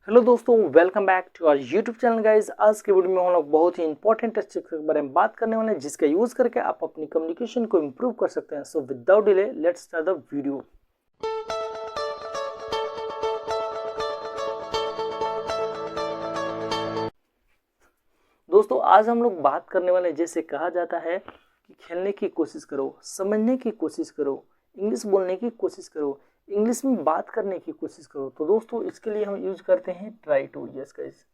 Hello दोस्तों, welcome back to our YouTube channel guys. आज के वीडियो में हम लोग बहुत ही इंपॉर्टेंट टॉपिक के बारे में बात करने वाले हैं, जिसका यूज करके आप अपनी कम्युनिकेशन को इम्प्रूव कर सकते हैं। So without delay let's start the video. दोस्तों, आज हम लोग बात करने वाले हैं, जैसे कहा जाता है कि खेलने की कोशिश करो, समझने की कोशिश करो, इंग्लिश बोलने की कोशिश करो, इंग्लिश में बात करने की कोशिश करो। तो दोस्तों, इसके लिए हम यूज करते हैं try to. Yes guys,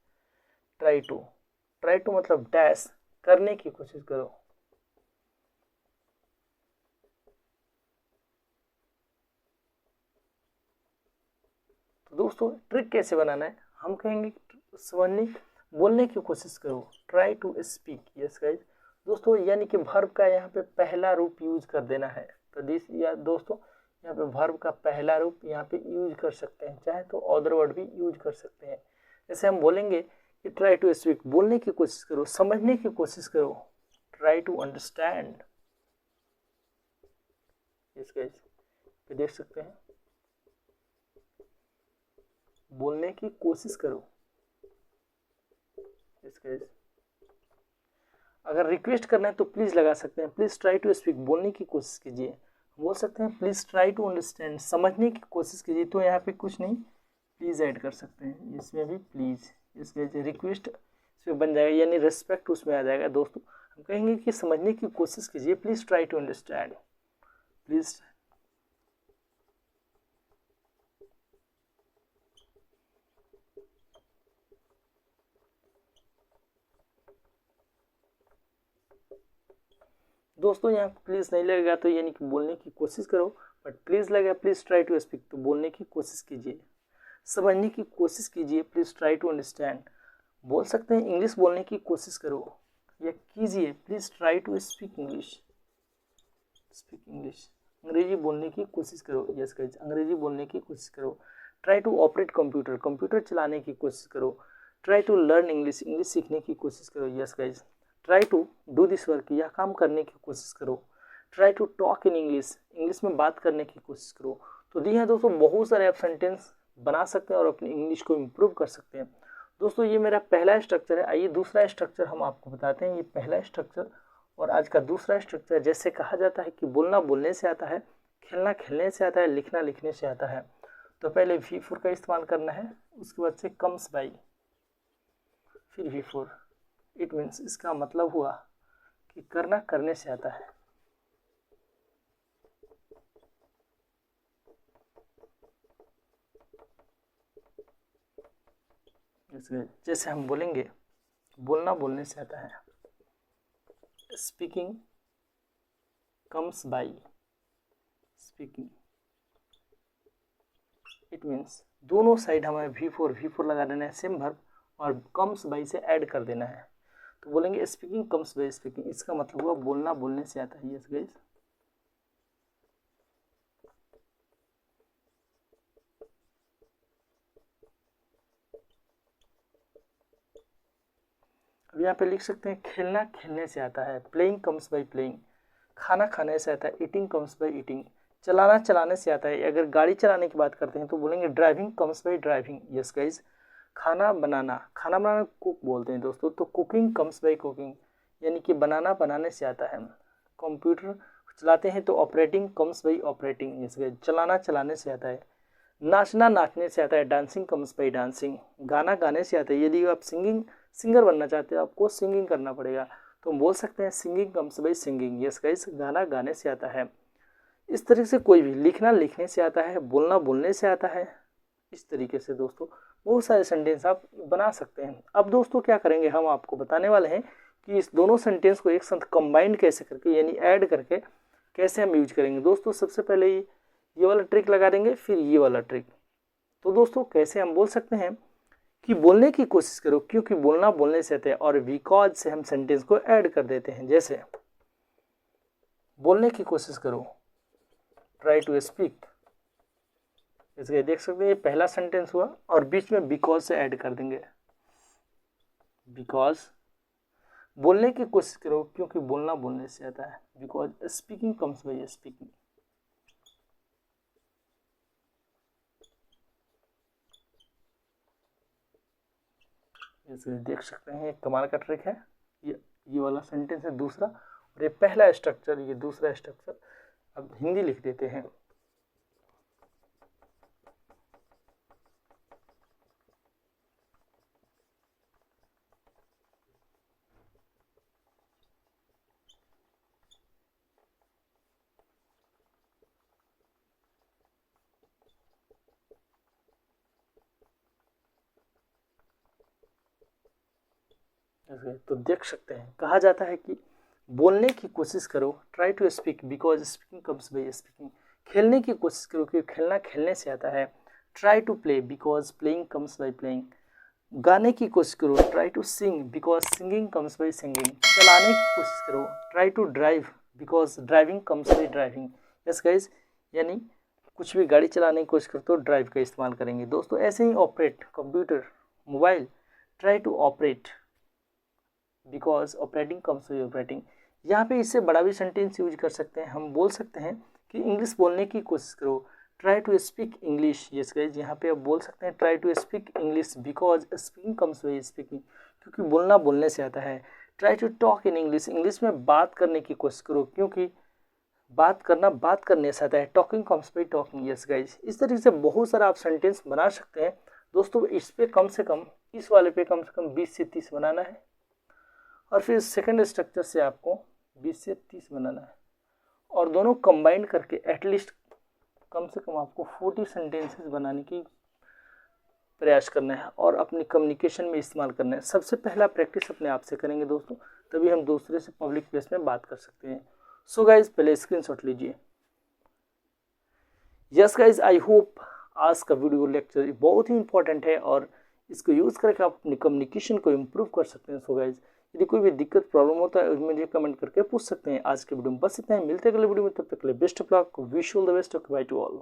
try to मतलब डैश, करने की कोशिश करो। तो दोस्तों, ट्रिक कैसे बनाना है, हम कहेंगे समझने बोलने की कोशिश करो, try to speak. Yes guys दोस्तों, यानी कि वर्ब का यहाँ पे पहला रूप यूज कर देना है। तो दिस या दोस्तों, यहाँ पे वर्ब का पहला रूप यहाँ पे यूज कर सकते हैं, चाहे तो अदर वर्ड भी यूज कर सकते हैं। जैसे हम बोलेंगे कि ट्राई टू स्पीक, बोलने की कोशिश करो, समझने की कोशिश करो, try to understand. Yes guys, देख सकते हैं, बोलने की कोशिश करो। अगर रिक्वेस्ट करना है तो प्लीज लगा सकते हैं, प्लीज ट्राई टू स्पीक, बोलने की कोशिश कीजिए। बोल सकते हैं प्लीज ट्राई टू अंडरस्टैंड, समझने की कोशिश कीजिए। तो यहाँ पे कुछ नहीं, प्लीज ऐड कर सकते हैं, इसमें भी प्लीज, इसके रिक्वेस्ट इसमें बन जाएगा, यानी रेस्पेक्ट उसमें आ जाएगा। दोस्तों, हम कहेंगे कि समझने की कोशिश कीजिए, please try to understand, please. दोस्तों, यहाँ प्लीज नहीं लगेगा तो यानी कि बोलने की कोशिश करो, बट प्लीज लगेगा प्लीज ट्राई टू स्पीक, तो बोलने की कोशिश कीजिए, समझने की कोशिश कीजिए, प्लीज ट्राई टू अंडरस्टैंड। बोल सकते हैं इंग्लिश बोलने की कोशिश करो या कीजिए, please try to speak English, अंग्रेजी बोलने की कोशिश करो। यस गाइस, अंग्रेजी बोलने की कोशिश करो। Try to operate computer, computer चलाने की कोशिश करो। Try to learn English, English सीखने की कोशिश करो। Yes guys, try to do this work, यह काम करने की कोशिश करो। Try to talk in English, English में बात करने की कोशिश करो। तो दी है दोस्तों, बहुत सारे आप सेंटेंस बना सकते हैं और अपनी इंग्लिश को इम्प्रूव कर सकते हैं। दोस्तों, ये मेरा पहला स्ट्रक्चर है। आइए दूसरा स्ट्रक्चर हम आपको बताते हैं। ये पहला स्ट्रक्चर और आज का दूसरा स्ट्रक्चर। जैसे कहा जाता है कि बोलना बोलने से आता है, खेलना खेलने से आता है, लिखना लिखने से आता है। तो पहले V4 का इस्तेमाल करना है, उसके बाद से कम्स बाई, फिर V4। इट मीन्स, इसका मतलब हुआ कि करना करने से आता है। जैसे हम बोलेंगे बोलना बोलने से आता है, speaking comes by speaking. It means दोनों साइड हमें V4 लगा देना है, सेम वर्ब, और कम्स बाई से ऐड कर देना है। तो बोलेंगे स्पीकिंग कम्स बाई स्पीकिंग, इसका मतलब हुआ बोलना बोलने से आता है। यस गाइस, अब यहाँ पे लिख सकते हैं खेलना खेलने से आता है, प्लेइंग कम्स बाई प्लेइंग। खाना खाने से आता है, ईटिंग कम्स बाई ईटिंग। चलाना चलाने से आता है, अगर गाड़ी चलाने की बात करते हैं तो बोलेंगे driving comes by driving. Yes guys, खाना बनाना कुक बोलते हैं दोस्तों, तो कुकिंग कम्स बाई कुकिंग, यानी कि बनाना बनाने से आता है। कंप्यूटर चलाते हैं तो operating comes by operating. Yes guys, चलाना चलाने से आता है। नाचना नाचने से आता है, डांसिंग कम्स बाई डांसिंग। गाना गाने से आता है, यदि आप सिंगर बनना चाहते हो, आपको सिंगिंग करना पड़ेगा, तो हम बोल सकते हैं singing comes by singing. Yes guys, गाना गाने से आता है। इस तरीके से कोई भी, लिखना लिखने से आता है, बोलना बोलने से आता है। इस तरीके से दोस्तों बहुत सारे सेंटेंस आप बना सकते हैं। अब दोस्तों क्या करेंगे, हम आपको बताने वाले हैं कि इस दोनों सेंटेंस को एक साथ कंबाइंड कैसे करके, यानी ऐड करके कैसे हम यूज करेंगे। दोस्तों, सबसे पहले ये वाला ट्रिक लगा देंगे, फिर ये वाला ट्रिक। तो दोस्तों, कैसे हम बोल सकते हैं कि बोलने की कोशिश करो, क्योंकि बोलना बोलने से आता है, और बिकॉज से हम सेंटेंस को ऐड कर देते हैं। जैसे बोलने की कोशिश करो, ट्राई टू स्पीक। इसके देख सकते हैं, ये पहला सेंटेंस हुआ और बीच में बिकॉज से ऐड कर देंगे, बिकॉज। बोलने की कोशिश करो, क्योंकि बोलना बोलने से आता है, because speaking comes by speaking. जैसे देख सकते हैं, कमाल का ट्रिक है। ये वाला सेंटेंस है दूसरा, और ये पहला स्ट्रक्चर, ये दूसरा स्ट्रक्चर। अब हिंदी लिख देते हैं। तो देख सकते हैं, कहा जाता है कि बोलने की कोशिश करो, try to speak because speaking comes by speaking. खेलने की कोशिश करो क्योंकि खेलना खेलने से आता है। Try to play because playing comes by playing. गाने की कोशिश करो, try to sing because singing comes by singing. चलाने की कोशिश करो, try to drive because driving comes by driving. Yes guys, यानी कुछ भी गाड़ी चलाने की कोशिश करो तो ड्राइव का इस्तेमाल करेंगे। दोस्तों ऐसे ही operate, computer, mobile, try to operate because operating comes by operating. यहाँ पे इससे बड़ा भी सेंटेंस यूज कर सकते हैं। हम बोल सकते हैं कि इंग्लिश बोलने की कोशिश करो, try to speak English. Yes guys, यहाँ पे आप बोल सकते हैं try to speak English because speaking comes by speaking, क्योंकि बोलना बोलने से आता है। Try to talk in English, English में बात करने की कोशिश करो क्योंकि बात करना बात करने से आता है। Talking comes by talking. Yes guys, इस तरीके से बहुत सारा आप सेंटेंस बना सकते हैं। दोस्तों इस पे कम से कम, इस वाले पे कम से कम 20 से 30 बनाना है, और फिर सेकंड स्ट्रक्चर से आपको 20 से 30 बनाना है, और दोनों कंबाइंड करके एटलीस्ट कम से कम आपको 40 सेंटेंसेस बनाने की प्रयास करना है और अपनी कम्युनिकेशन में इस्तेमाल करना है। सबसे पहला प्रैक्टिस अपने आप से करेंगे दोस्तों, तभी हम दूसरे से पब्लिक प्लेस में बात कर सकते हैं। सो गाइज, पहले स्क्रीनशॉट लीजिए। यस गाइज, आई होप आज का वीडियो लेक्चर बहुत ही इंपॉर्टेंट है और इसको यूज़ करके आप अपनी कम्युनिकेशन को इम्प्रूव कर सकते हैं। सो गाइज, यदि कोई भी दिक्कत प्रॉब्लम होता है मुझे कमेंट करके पूछ सकते हैं। आज के वीडियो में बस इतना ही, मिलते हैं अगले वीडियो में, तब तक के लिए best of luck, wish all the best, by two all.